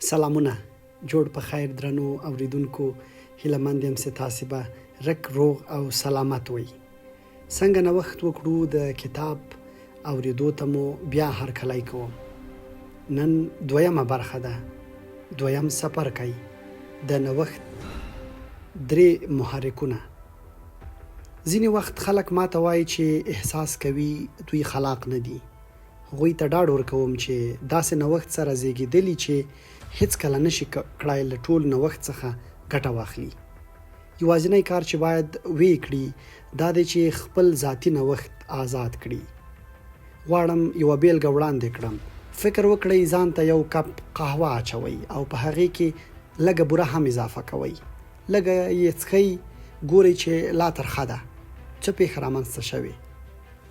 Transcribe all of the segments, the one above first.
سلامونه جوړ په خیر درنو اوریدونکو هیله مند یم چې تاسو به رک روغ او سلامت وي. څنګه نو وخت وکړو د کتاب اوریدو ته مو بیا هر کلی کوم. نن دویمه برخه ده، دویم سفر کوي د نوښت درې محرکونه. ځینې وخت خلک ماته وایي چې احساس کوي دوی خلاق نه دي. هغوی ته ډاډ ورکوم چې داسې نوښت سره زیږېدلي چې هیڅ کله نشي کړای له ټول نوښت څخه ګټه واخلي. یوازینی کار چې باید ویې کړي دا دی چې خپل ذاتي نوښت آزاد کړي. غواړم یوه بیلګه وړاندې کړم. فکر وکړئ ځان ته یو کپ قهوه اچوئ او په هغې کې لږه بوره هم اضافه کوئ. لږه یې څښئ، ګورئ چې لا ترخه ده. څه پېښه رامنځته شوې؟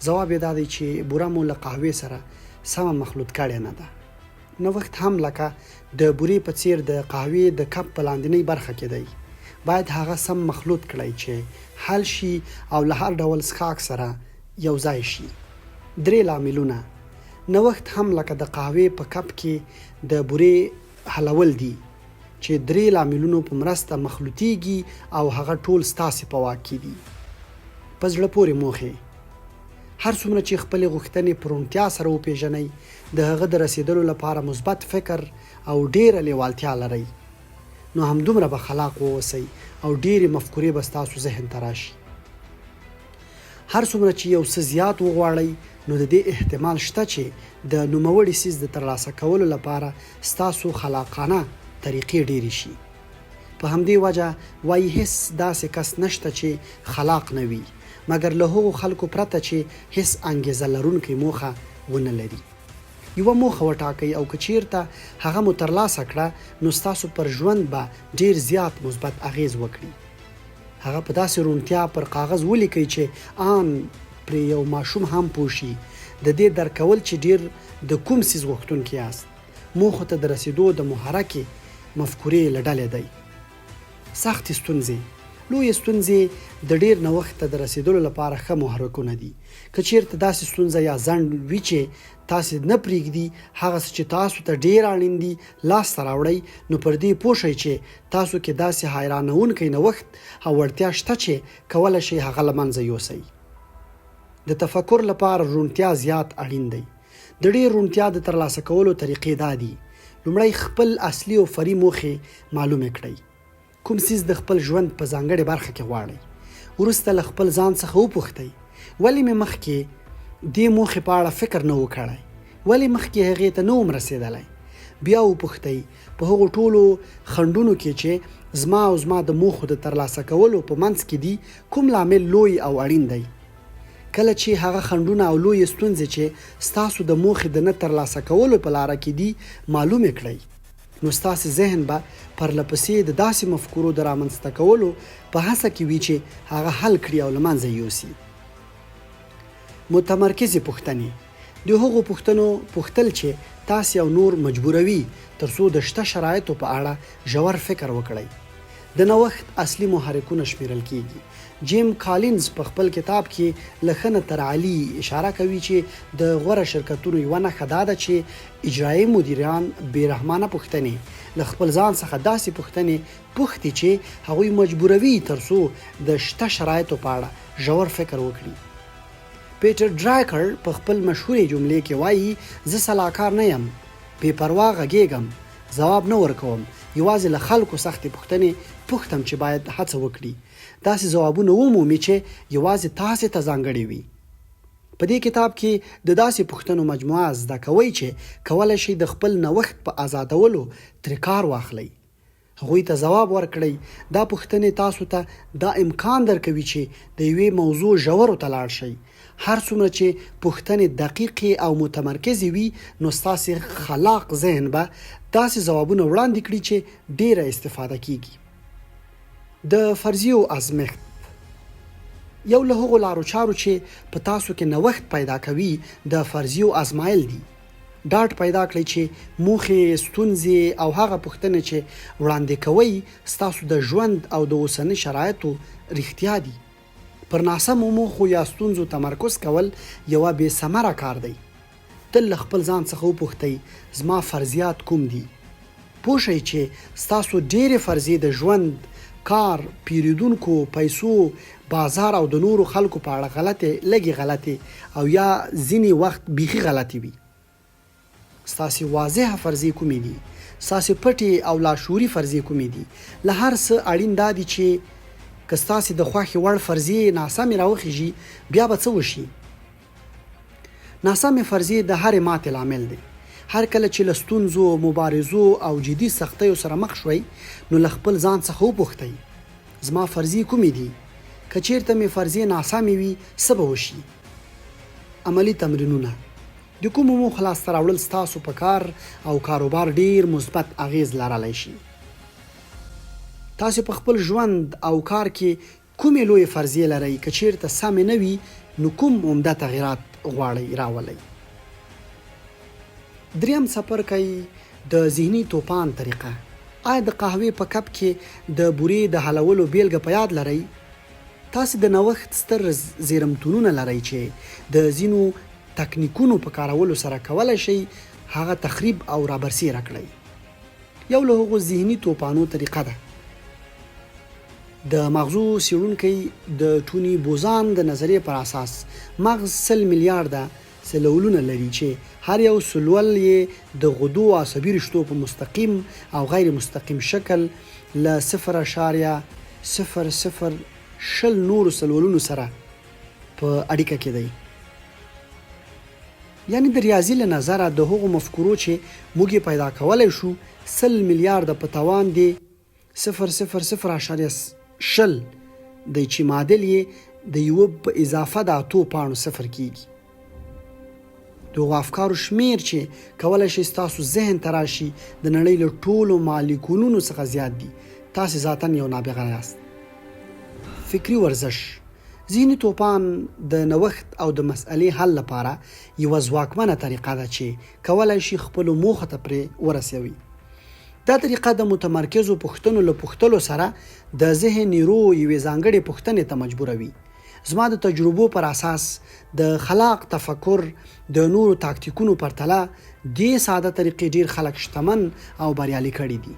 ځواب یې دا دی چې بوره مو له قهوې سره سمه مخلوط کړې نه ده. نوښت هم لکه د بورې په څیر د قهوې د کپ په لاندنۍ برخه کې دی. باید هغه سم مخلوط کړئ چې حل شي او له هر ډول څښاک سره یو ځای شي. 3 لاملونه. نوښت هم لکه د قهوې په کپ کې د بورې حلول دي چې 3 لاملونو په مرسته مخلوطیږي او هغه ټول ستاسې په واک کې دي. په زړه پورې موخې. هر څومره چې خپلې غوښتنې په روڼتیا سره وپېژنئ، د هغه د رسیدلو لپاره مثبت فکر او ډېره لیوالتیا لرئ، نو همدومره به خلاق واوسئ او ډېرې مفکورې به ستاسو ذهن ته راشي. هر څومره چې یو څه زیات وغواړئ، نو د دې احتمال شته چې د نوموړي څیز د ترلاسه کولو لپاره ستاسو خلاقانه طریقې ډېرې شي. په همدې وجه وایي هیڅ داسې کس نشته چې خلاق نه وي، مګر له هغو خلکو پرته چې هیڅ انګیزه لرونکی موخه ونه لري. یوه موخه وټاکئ او که چیرته هغه مو ترلاسه کړه، نو ستاسو پر ژوند به ډېر زیات مثبت اغیز وکړي. هغه په داسې روڼتیا پر کاغذ ولیکئ چې ان پرې یو ماشوم هم پوه شي. د دې درک کول چې ډېر د کوم څیز غوښتونکي یاست. موخو ته د رسیدو د محرکې مفکورې له ډلې دی. سختې ستونزې. لویې ستونزې د ډېر نوښت ته د رسیدلو لپاره ښه محرکونه دي. که چیرته داسې ستونزه یا ځنډ وي چې تاسې نه پرېږدي هغه څه چې تاسو ته ډېر اړین دي لاسته راوړئ، نو پر دې پوه شئ چې تاسو کې داسې حیرانوونکی نوښت او وړتیا شته چې کولی شئ هغه له منځه یوسئ. د تفکر لپاره روڼتیا زیات اړین دی. د ډېر روڼتیا د ترلاسه کولو طریقې دا دي. لومړی خپل اصلي او فرعي موخې معلومې کړئ. کوم څیز د خپل ژوند په ځانګړې برخه کې غواړئ. وروسته له خپل ځان څخه وپوښتئ ولې مې مخکې دې موخې په اړه فکر نه و کړی؟ ولې مخکې هغې ته نه وم رسېدلی؟ بیا وپوښتئ په هغو ټولو خنډونو کې چې زما او زما د موخو د ترلاسه کولو په منځ کې دي کوم لامل لوی او اړین دی. کله چې هغه خنډونه او لویې ستونزې چې ستاسو د موخې د نه ترلاسه کولو په لاره کې دي معلومې کړئ، نو ستاسې ذهن به پرله پسې د داسې مفکورو د رامنځته کولو په هڅه کې وي چې هغه حل کړي او له منځه یوسي. متمرکزې پوښتنې. د هغو پوښتنو پوښتل چې تاسې او نور مجبوروي ترڅو د شته شرایطو په اړه ژور فکر وکړئ. د نوښت اصلي محرکونه شمیرل کیږي. جیم کالینز په خپل کتاب کې له ښه نه تر عالي اشاره کوي چې د غوره شرکتونو یوه نښه دا ده چې اجرایي مدیران بېرحمانه پوښتنې له خپل ځان څخه داسې پوښتنې پوښتي چې هغوی مجبوروي ترڅو د شته شرایطو په اړه ژور فکر وکړي. پیټر ډراکر په خپل مشهورې جملې کې وایي زه سلاکار نه یم، بې پروا غږېږم، ځواب نه ورکوم، یوازې له خلکو سختې پوښتنې پوښتم چې باید هڅه وکړي. داسې ځوابونه ومومي چې یوازې تاسې ته ځانګړي وي. په دې کتاب کې د داسې پوښتنو مجموعه زده کوئ چې کولی شئ د خپل نوښت په آزادولو ترې کار واخلئ. هغوی ته ځواب ورکړئ. دا پوښتنې تاسو ته دا امکان درکوي چې د یوې موضوع ژورو ته لاړ شئ. هر څومره چې پوښتنې دقیقې او متمرکزې وي، نو ستاسې خلاق ذهن به داسې ځوابونه وړاندې کړي چې ډېره استفاده کیږي. د فرضیو ازمېښت. یو له هغو لارو چارو چې په تاسو کې نوښت پیدا کوي د فرضیو ازمایل دي. ډاډ پیدا کړئ چې موخې، ستونزې او هغه پوښتنې چې وړاندې کوئ ستاسو د ژوند او د اوسني شرایطو رښتیا دي. پر ناسمو موخو یا ستونزو تمرکز کول یوه بې ثمره کار دی. تل له خپل ځان څخه وپوښتئ زما فرضیات کوم دي؟ پوه شئ چې ستاسو ډېرې فرضیې د ژوند، کار، پیرودونکو، پیسو، بازار او د نورو خلکو په اړه لږې غلطې او یا ځینې وخت بیخي غلطې وي. ستاسې واضحه فرضیې کومې دي؟ ستاسې پټې او لاشعوري فرضیې کومې دي؟ له هر څه اړین دا دي چې که ستاسې د خوښې وړ فرضیې ناسمې راوخیږي بیا به څه وشي؟ ناسمې فرضیې د هرې ماتې لامل دی. هر کله چې له ستونزو، مبارزو او جدي سختیو سره مخ شوئ نو له خپل ځان څخه وپوښتئ زما فرضیې کومې دي؟ که چیرته مې فرضیې ناسمې وي څه به وشي؟ عملي تمرینونه: د کومو موخو لاسته راوړل ستاسو په کار او کاروبار ډیر مثبت اغیز لرلی شي. تاسو په خپل ژوند او کار کې کومې لویې فرضیې لرئ؟ که چیرته سمې نه وي نو کوم عمده تغییرات غواړئ راولئ؟ دریم څپرکی د ذهني توپان طریقه. آیا د قهوې په کپ کې د بورې د حلولو بیلګه په یاد لرئ؟ تاسو د نوښت ستر زیرمتونونه لرئ چې د ځینو تکنیکونو په کارولو سره کولی شئ هغه تخریب او رابرسیره کړئ. یو له هغو ذهني توپانو طریقه ده. د مغزو څېړونکی د ټوني بوزان د نظریې پر اساس مغز 100 میلیارده سلولونه لري چې هر یو سلول یې د غدو عصبي رشتو په مستقیم او غیر مستقیم شکل له 0.00 نورو سلولونو سره په اړیکه کې دی. یعنی د ریاضي له نظره د هغو مفکورو چې موږ یې پیدا کولی شو 100 میلیارده په توان دی 0.00 دی چې معادل یې د یو په اضافه د 8 پاڼو صفر کیږي. دغه افکارو شمیر چې کولی شي ستاسو ذهن ته راشي د نړۍ له ټولو مالیکولونو څخه زیات دي. تاسو ذاتاً یو نابغه یاست. فکري ورزش: ذهني توپان د نوښت او د مسئلې حل لپاره یوه ځواکمنه طریقه ده چې کولی شي خپلو موخو ته پرې ورسوي. دا طریقه د متمرکزو پوښتنو له پوښتلو سره د ذهن نیرو یوې ځانګړې پوښتنې ته مجبوروي. زما د تجربو پر اساس د خلاق تفکر د نورو تاکتیکونو پرتله دې ساده طریقې ډیر خلک شتمن او بریالي کړي دي.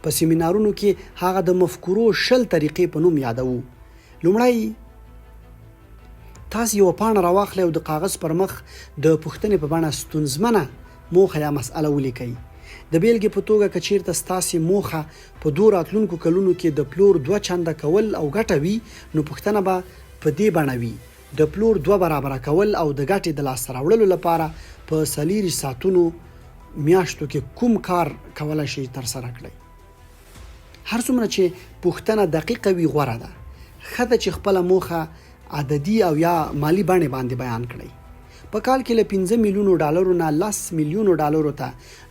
په سیمینارونو کې هغه د مفکورو 20 طریقې په نوم یادوو. لومړی تاسو یو پاڼه راواخلئ او د کاغذ پر مخ د پوښتنې په بڼه ستونزمنه موخه یا مسئله ولیکئ. د بیلګې په توګه که چیرته ستاسې موخه په 2 راتلونکو کلونو کې د پلور 2 چنده کول او ګټه وي نو پوښتنه به په دې بڼه وي: د پلور 2 برابره کول او د ګټې د لاسته راوړلو لپاره په 40 ساعتونو میاشتو کې کوم کار کولی شئ ترسره کړئ. هر څومره چې پوښتنه دقیقه وي غوره ده. ښه ده چې خپله موخه عددي او یا مالی بڼې باندې بیان کړئ. په کال کې له 5 میلیونو ډالرو نه 10 میلیونو ډالرو ته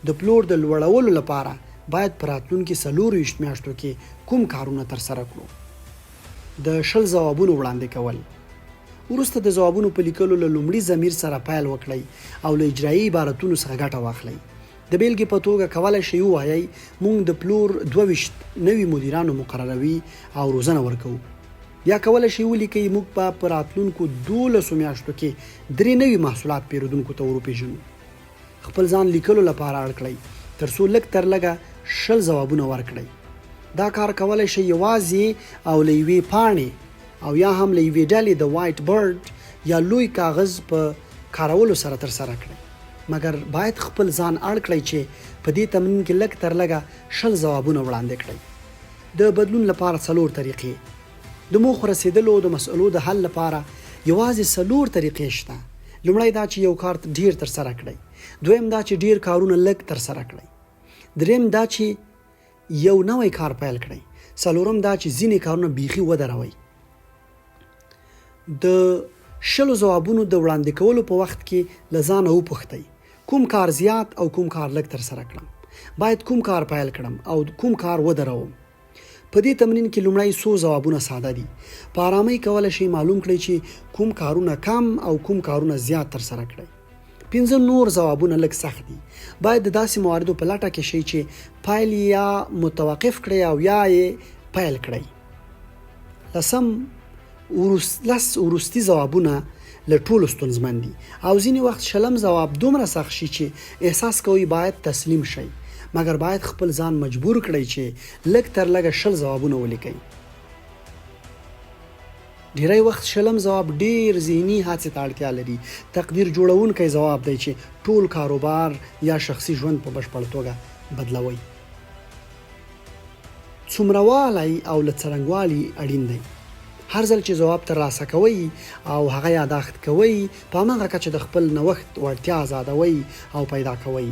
د پلور د لوړولو لپاره باید په راتلونکي 24 میاشتو کې کوم کارونه ترسره کړو. د 20 ځوابونو وړاندې کول. وروسته د ځوابونو په لیکلو له لومړي ضمیر سره پیل وکړئ او له اجرایي عبارتونو څخه ګټه واخلئ. د بیلګې په توګه کولی شئ ووایئ: موږ د پلور 22 نوي مدیرانو مقرروي او روزنه ورکوو. یا کولی شئ ولیکئ: موږ په راتلونکو 12 میاشتو کې 3 نوي محصولات پیرودونکو ته وروپېژنو. خپل ځان لیکلو لپاره اړ کړئ تر څو لږ تر لږه 20 ځوابونه ورکړئ. دا کار کولی شئ یوازې او له یوې پاڼې او یا هم له یوې ډلې د وایټ بورډ یا لوی کاغذ په کارولو سره ترسره کړئ. مګر باید خپل ځان اړ کړئ چې په دې تمرین کې لږ تر لږه 20 ځوابونه وړاندې کړئ. د بدلون لپاره 4 طریقې. د موخو رسیدلو د مسئلو د حل لپاره یوازې 4 طریقې شته. لومړی دا چې یو کار ډیر ترسره کړئ. دویم دا چې ډیر کارونه لږ ترسره کړئ. دریم دا چې یو نوی کار پیل کړئ. څلورم دا چې ځینې کارونه بیخي ودروئ. د 20 ځوابونو د وړاندې کولو په وخت کې له ځانه وپوښتئ: کوم کار زیات او کوم کار لږ ترسره کړم؟ باید کوم کار پیل کړم او کوم کار ودروم؟ په دې تمرین کې لومړی 100 ځوابونه ساده دي. په آرامۍ کولی شئ معلوم کړئ چې کوم کارونه کم او کوم کارونه زیات ترسره کړئ. 15 نور ځوابونه لږ سخت دي. باید د داسې مواردو په لټه کې شئ چې پیل یا متوقف کړئ او یا یې پیل کړئ. لسم وروستي ځوابونه له ټولو ستونزمن دي او ځینې وخت 20 ځواب دومره سخت شي چې احساس کوئ باید تسلیم شئ. مګر باید خپل ځان مجبور کړئ چې لږ تر لږه 20 ځوابونه ولیکئ. ډیری وخت 20م ځواب ډیر ذهني هڅې ته اړتیا لري. تقدیر جوړونکی ځواب دی چې ټول کاروبار یا شخصي ژوند په بشپړ توګه بدلوي. څومرهوالی او له څرنګوالي اړین دی. هر ځل چې ځواب ترلاسه کوئ او هغه یاداښت کوئ، په هماغه کچه د خپل نوښت وړتیا آزادوئ او پیدا کوئ.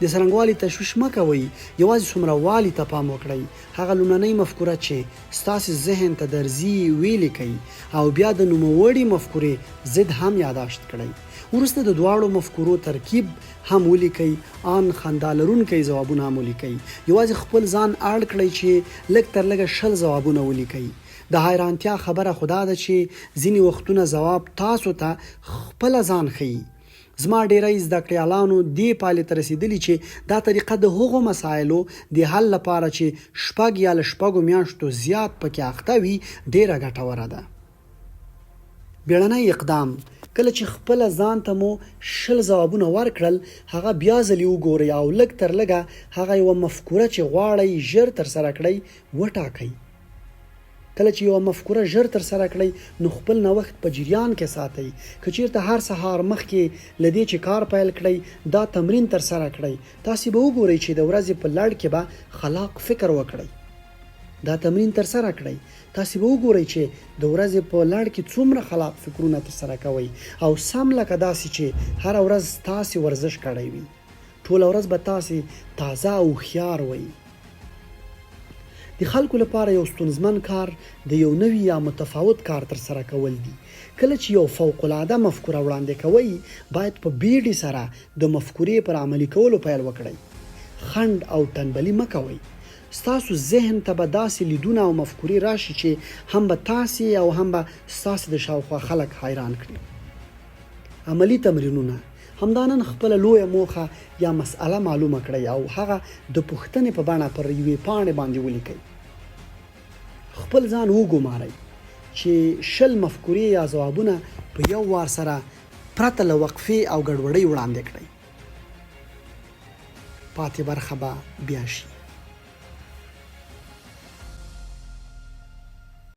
د څرنګوالي تشویش مه کوئ، یوازې څومرهوالي ته پام وکړئ. هغه لومړنۍ مفکوره چې ستاسې ذهن ته درځي ولیکئ او بیا د نوموړې مفکورې ضد هم یاداشت کړئ. وروسته د دواړو مفکورو ترکیب هم ولیکئ. آن خندا لرونکي ځوابونه هم ولیکئ. یوازې خپل ځان اړ کړئ چې لږ تر لږه 20 ځوابونه ولیکئ. د حیرانتیا خبره خدا ده چې ځینې وختونه ځواب تاسو ته خپل ځان ښیي. زما ډیری زده کړیالانو دې پایلې ته رسیدلي چې دا طریقه د هغو مسایلو د حل لپاره چې 6 یا له 6 میاشتو زیات پکې اخته وي ډیره ګټوره ده. بیړنی اقدام: کله چې خپل ځان ته مو 20 ځوابونه ورکړل، هغه بیا ځلې وګورئ او لږ تر لږه هغه یوه مفکوره چې غواړئ ژر ترسره کړئ وټاکئ. کله چې یو مفکوره ژر تر سره کړئ نو خپل نوښت په جریان کې ساتئ. که چیرته هر سهار مخکې لدې چې کار پیل کړئ دا تمرین تر سره کړئ، تاسو به وګورئ چې د ورځې په لړ کې به خلاق فکر وکړئ. دا تمرین تر سره کړئ، تاسو به وګورئ چې د ورځې په لړ کې څومره خلاق فکرونه تر سره کوئ او سم لکه داسې چې هر ورځ تاسو ورزش کړی وي. ټول ورځ به تاسو تازه او هوښیار وئ. د خلکو لپاره یو ستونزمن کار د یو نوي یا متفاوت کار تر سره کول دي. کله چې یو فوق العاده مفکوره وړاندې کوئ، باید په بیړې سره د مفکورې پر عملي کولو پیل وکړئ. خنډ او تنبلي مه کوئ. ستاسو ذهن ته به داسې لیدونه او مفکورې راشي چې هم به تاسې او هم به ستاسې د شاوخوا خلک حیران کړي. عملي تمرینونه: همدا نن خپله لویه موخه یا مسئله معلومه کړئ او هغه د پوښتنې په بڼه پر یوې پاڼې باندې ولیکئ. خپل ځان وګمارئ چې 20 مفکورې یا ځوابونه په یو وار سره پرته له وقفې او ګډوډۍ وړاندې کړئ. پاتې برخه به بیا شي.